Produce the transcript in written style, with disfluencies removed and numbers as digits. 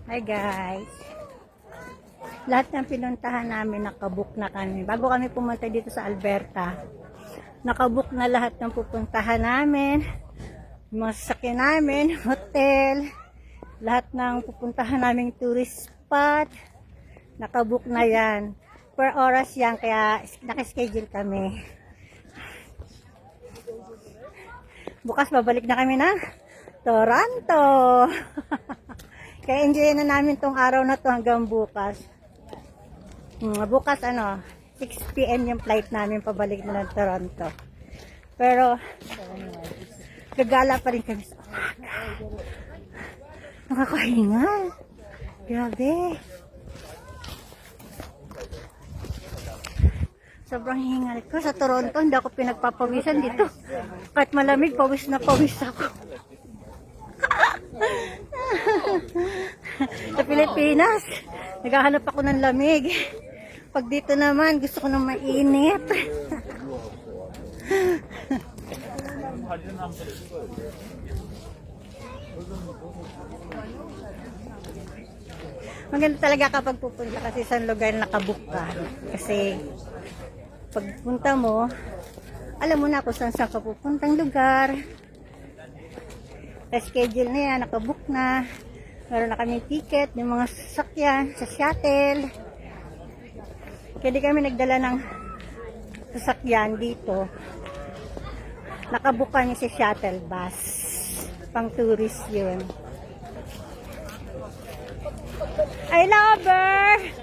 Hi guys. Lahat ng pinuntahan namin nakabook na kami. Bago kami pumunta dito sa Alberta, nakabook na lahat ng pupuntahan namin. Mga sasakyan namin, hotel, lahat ng pupuntahan naming tourist spot, nakabook na yan. Per oras yan, kaya nakaschedule kami. Bukas babalik na kami ng Toronto. Kaya enjoy na namin tong araw na to hanggang bukas. Bukas 6 PM yung flight namin pabalik na ng Toronto. Pero gagala pa rin kami sa umaga. Nakakahinga. Grabe. Sobrang hingal ko. Sa Toronto, hindi ako pinagpapawisan dito. Kahit malamig, pawis na pawis ako. Sa Pilipinas, naghahanap ako ng lamig. Pag dito naman, gusto ko ng mainit. Maganda talaga kapag pupunta kasi sa lugar na nakabook ka. Kasi pagpunta mo, alam mo na kung saan ka pupuntang lugar. Schedule na yan, nakabook na. Meron na kaming ticket, yung mga sasakyan sa shuttle. Kaya di kami nagdala ng sasakyan dito. Nakabook kami sa shuttle bus. Pang tourist yun. I love her!